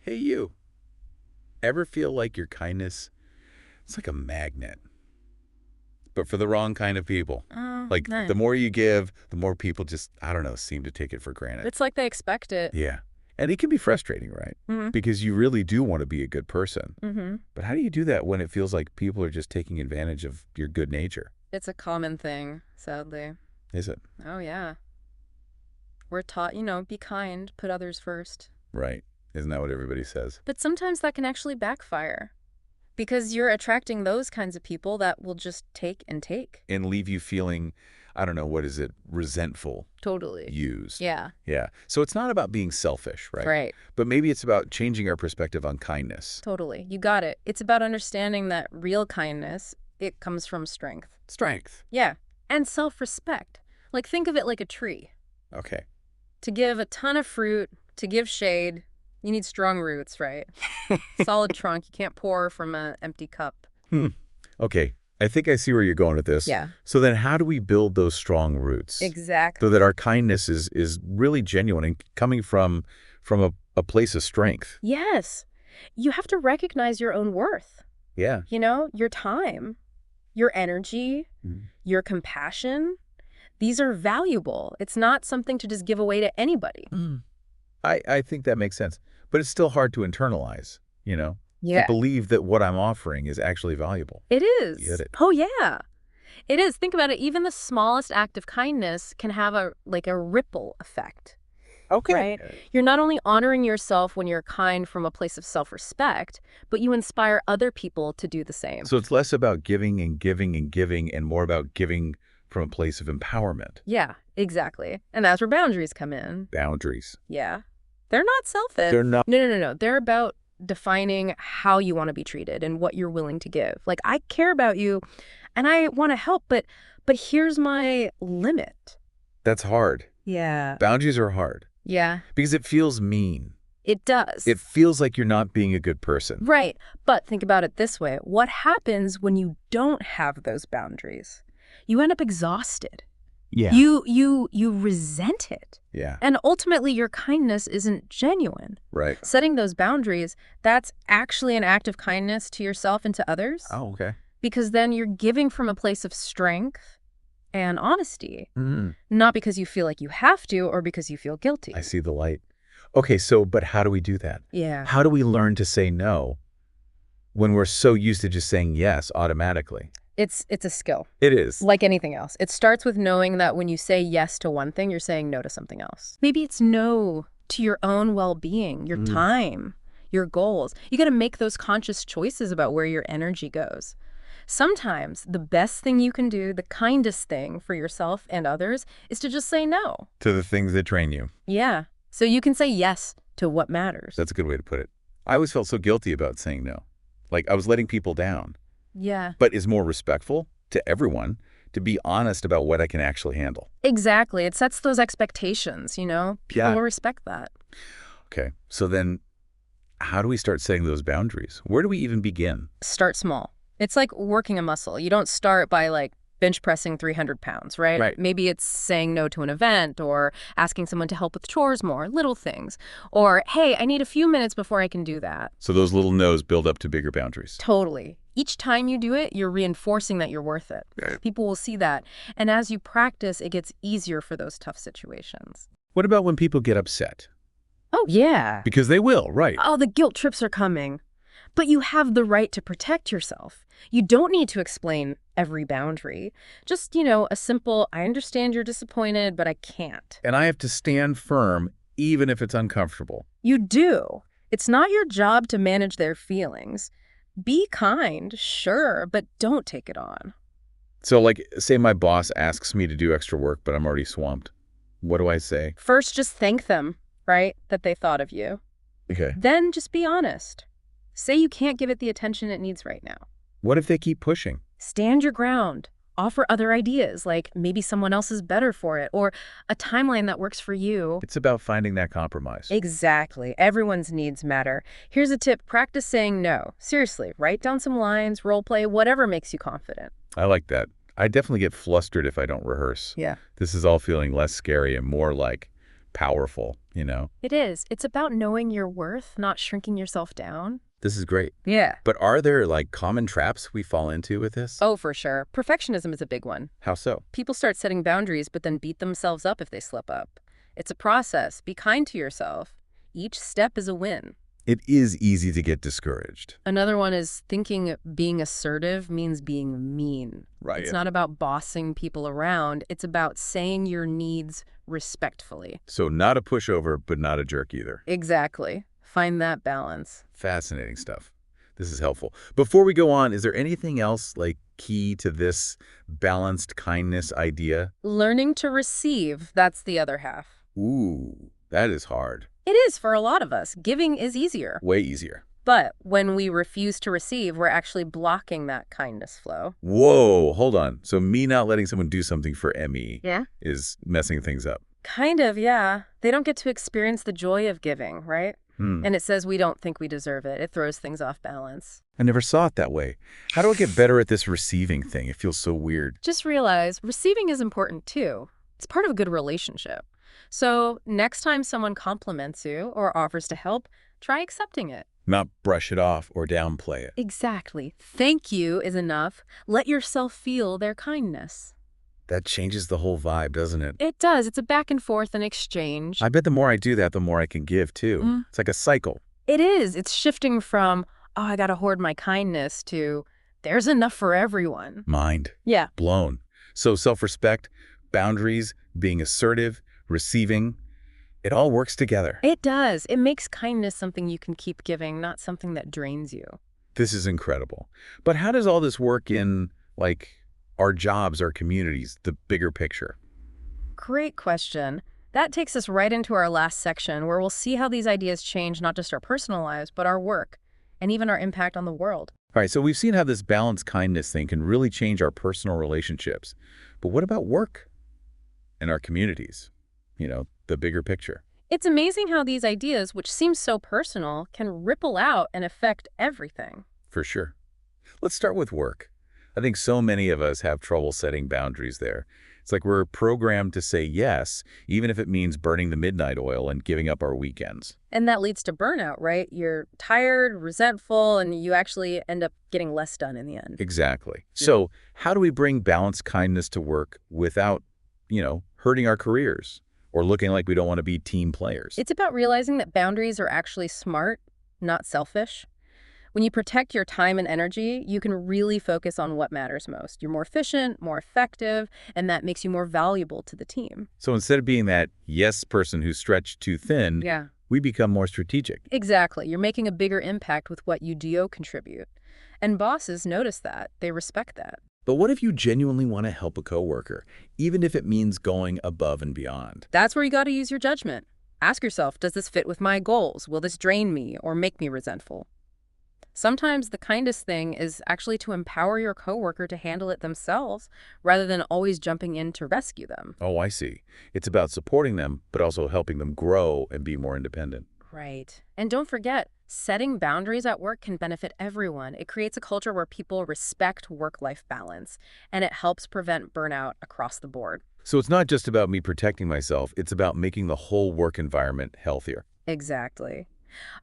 Hey, you. Ever feel like your kindness, it's like a magnet, but for the wrong kind of people? Oh, Like, no. the more you give, the more people just, I don't know, seem to take it for granted. It's like they expect it. Yeah. And it can be frustrating, right? Mm-hmm. Because you really do want to be a good person. Mm-hmm. But how do you do that when it feels like people are just taking advantage of your good nature? It's a common thing, sadly. Is it? Oh, yeah. We're taught, be kind, put others first. Right. Isn't that what everybody says? But sometimes that can actually backfire because you're attracting those kinds of people that will just take and take. And leave you feeling, I don't know, what is it, resentful, Totally. used. Yeah. Yeah. So it's not about being selfish, right? Right. But maybe it's about changing our perspective on kindness. Totally. You got it. It's about understanding that real kindness, it comes from strength. Strength. Yeah. And self-respect. Like, think of it like a tree. Okay. To give a ton of fruit, to give shade, you need strong roots, right? Solid trunk. You can't pour from an empty cup. Okay. I think I see where you're going with this. Yeah. So then how do we build those strong roots? Exactly. So that our kindness is really genuine and coming from a place of strength. Yes. You have to recognize your own worth. Yeah. Your time, your energy, your compassion. These are valuable. It's not something to just give away to anybody. I think that makes sense. But it's still hard to internalize, to Yeah. believe that what I'm offering is actually valuable. It is. You get it? Oh, yeah. It is. Think about it. Even the smallest act of kindness can have a ripple effect. Okay. Right? You're not only honoring yourself when you're kind from a place of self-respect, but you inspire other people to do the same. So it's less about giving and giving and giving and more about giving from a place of empowerment. Yeah, exactly. And that's where boundaries come in. Boundaries. Yeah. They're not selfish. They're not. No. They're about defining how you want to be treated and what you're willing to give. Like, I care about you and I want to help, but here's my limit. That's hard. Yeah. Boundaries are hard Yeah. because it feels mean. It does. It feels like you're not being a good person. Right. But think about it this way. What happens when you don't have those boundaries? You end up exhausted. Yeah. You resent it. Yeah. And ultimately, your kindness isn't genuine. Right. Setting those boundaries, that's actually an act of kindness to yourself and to others. Oh, okay. Because then you're giving from a place of strength and honesty, not because you feel like you have to or because you feel guilty. I see the light. Okay, but how do we do that? Yeah. How do we learn to say no when we're so used to just saying yes automatically? It's a skill. It is. Like anything else. It starts with knowing that when you say yes to one thing, you're saying no to something else. Maybe it's no to your own well-being, your time, your goals. You got to make those conscious choices about where your energy goes. Sometimes the best thing you can do, the kindest thing for yourself and others, is to just say no. To the things that train you. Yeah. So you can say yes to what matters. That's a good way to put it. I always felt so guilty about saying no. Like I was letting people down. Yeah. But it's more respectful to everyone to be honest about what I can actually handle. Exactly. It sets those expectations, People will respect that. Okay. So then how do we start setting those boundaries? Where do we even begin? Start small. It's like working a muscle. You don't start by bench pressing 300 pounds, right? Right. Maybe it's saying no to an event or asking someone to help with chores more, little things. Or, hey, I need a few minutes before I can do that. So those little no's build up to bigger boundaries. Totally. Each time you do it, you're reinforcing that you're worth it. Right. People will see that. And as you practice, it gets easier for those tough situations. What about when people get upset? Oh, yeah. Because they will, right? Oh, the guilt trips are coming. But you have the right to protect yourself. You don't need to explain every boundary. Just, a simple, I understand you're disappointed, but I can't. And I have to stand firm even if it's uncomfortable. You do. It's not your job to manage their feelings. Be kind, sure, but don't take it on. So say my boss asks me to do extra work, but I'm already swamped. What do I say? First, just thank them, right, that they thought of you. Okay. Then just be honest. Say you can't give it the attention it needs right now. What if they keep pushing? Stand your ground. Offer other ideas, like maybe someone else is better for it, or a timeline that works for you. It's about finding that compromise. Exactly. Everyone's needs matter. Here's a tip. Practice saying no. Seriously, write down some lines, role play, whatever makes you confident. I like that. I definitely get flustered if I don't rehearse. Yeah. This is all feeling less scary and more like powerful, It is. It's about knowing your worth, not shrinking yourself down. This is great. Yeah. But are there like common traps we fall into with this? Oh, for sure. Perfectionism is a big one. How so? People start setting boundaries but then beat themselves up if they slip up. It's a process. Be kind to yourself. Each step is a win. It is easy to get discouraged. Another one is thinking being assertive means being mean. Right. It's not about bossing people around. It's about saying your needs respectfully. So not a pushover, but not a jerk either. Exactly. Find that balance. Fascinating stuff. This is helpful. Before we go on, is there anything else like key to this balanced kindness idea? Learning to receive, that's the other half. Ooh, that is hard. It is for a lot of us. Giving is easier. Way easier. But when we refuse to receive, we're actually blocking that kindness flow. Whoa, hold on. So me not letting someone do something for me Yeah? is messing things up. Kind of, yeah. They don't get to experience the joy of giving, right? And it says we don't think we deserve it. It throws things off balance. I never saw it that way. How do I get better at this receiving thing? It feels so weird. Just realize receiving is important too. It's part of a good relationship. So next time someone compliments you or offers to help, try accepting it. Not brush it off or downplay it. Exactly. Thank you is enough. Let yourself feel their kindness. That changes the whole vibe, doesn't it? It does. It's a back and forth and exchange. I bet the more I do that, the more I can give, too. It's like a cycle. It is. It's shifting from, oh, I got to hoard my kindness to there's enough for everyone. Mind Yeah. blown. So self-respect, boundaries, being assertive, receiving, it all works together. It does. It makes kindness something you can keep giving, not something that drains you. This is incredible. But how does all this work in, like, our jobs, our communities, the bigger picture? Great question. That takes us right into our last section, where we'll see how these ideas change not just our personal lives, but our work, and even our impact on the world. All right, so we've seen how this balanced kindness thing can really change our personal relationships. But what about work and our communities? The bigger picture. It's amazing how these ideas, which seem so personal, can ripple out and affect everything. For sure. Let's start with work. I think so many of us have trouble setting boundaries there. It's like we're programmed to say yes, even if it means burning the midnight oil and giving up our weekends. And that leads to burnout, right? You're tired, resentful, and you actually end up getting less done in the end. Exactly. So how do we bring balanced kindness to work without, hurting our careers or looking like we don't want to be team players? It's about realizing that boundaries are actually smart, not selfish. When you protect your time and energy, you can really focus on what matters most. You're more efficient, more effective, and that makes you more valuable to the team. So instead of being that yes person who's stretched too thin, Yeah. we become more strategic. Exactly. You're making a bigger impact with what you do contribute. And bosses notice that. They respect that. But what if you genuinely want to help a coworker, even if it means going above and beyond? That's where you got to use your judgment. Ask yourself, does this fit with my goals? Will this drain me or make me resentful? Sometimes the kindest thing is actually to empower your coworker to handle it themselves rather than always jumping in to rescue them. Oh, I see. It's about supporting them, but also helping them grow and be more independent. Right. And don't forget, setting boundaries at work can benefit everyone. It creates a culture where people respect work-life balance, and it helps prevent burnout across the board. So it's not just about me protecting myself, it's about making the whole work environment healthier. Exactly.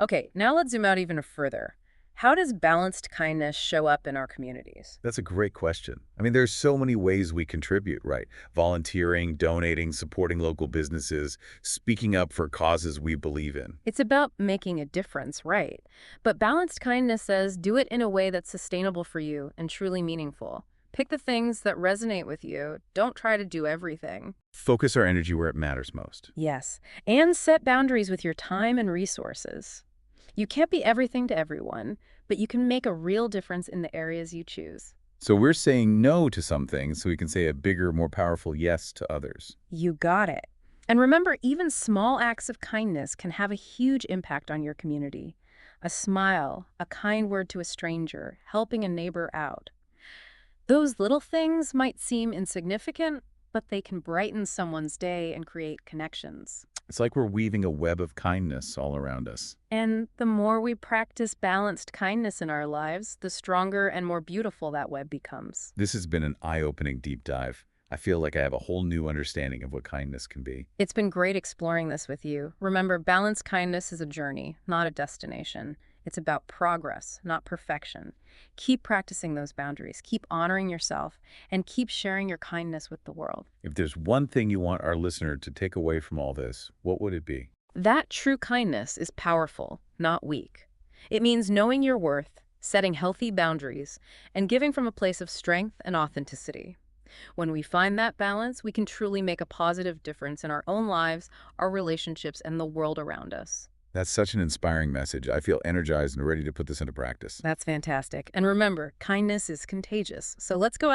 Okay, now let's zoom out even further. How does balanced kindness show up in our communities? That's a great question. I mean, there's so many ways we contribute, right? Volunteering, donating, supporting local businesses, speaking up for causes we believe in. It's about making a difference, right? But balanced kindness says do it in a way that's sustainable for you and truly meaningful. Pick the things that resonate with you. Don't try to do everything. Focus our energy where it matters most. Yes, and set boundaries with your time and resources. You can't be everything to everyone, but you can make a real difference in the areas you choose. So we're saying no to some things so we can say a bigger, more powerful yes to others. You got it. And remember, even small acts of kindness can have a huge impact on your community. A smile, a kind word to a stranger, helping a neighbor out. Those little things might seem insignificant, but they can brighten someone's day and create connections. It's like we're weaving a web of kindness all around us. And the more we practice balanced kindness in our lives, the stronger and more beautiful that web becomes. This has been an eye-opening deep dive. I feel like I have a whole new understanding of what kindness can be. It's been great exploring this with you. Remember, balanced kindness is a journey, not a destination. It's about progress, not perfection. Keep practicing those boundaries, keep honoring yourself, and keep sharing your kindness with the world. If there's one thing you want our listener to take away from all this, what would it be? That true kindness is powerful, not weak. It means knowing your worth, setting healthy boundaries, and giving from a place of strength and authenticity. When we find that balance, we can truly make a positive difference in our own lives, our relationships, and the world around us. That's such an inspiring message. I feel energized and ready to put this into practice. That's fantastic. And remember, kindness is contagious. So let's go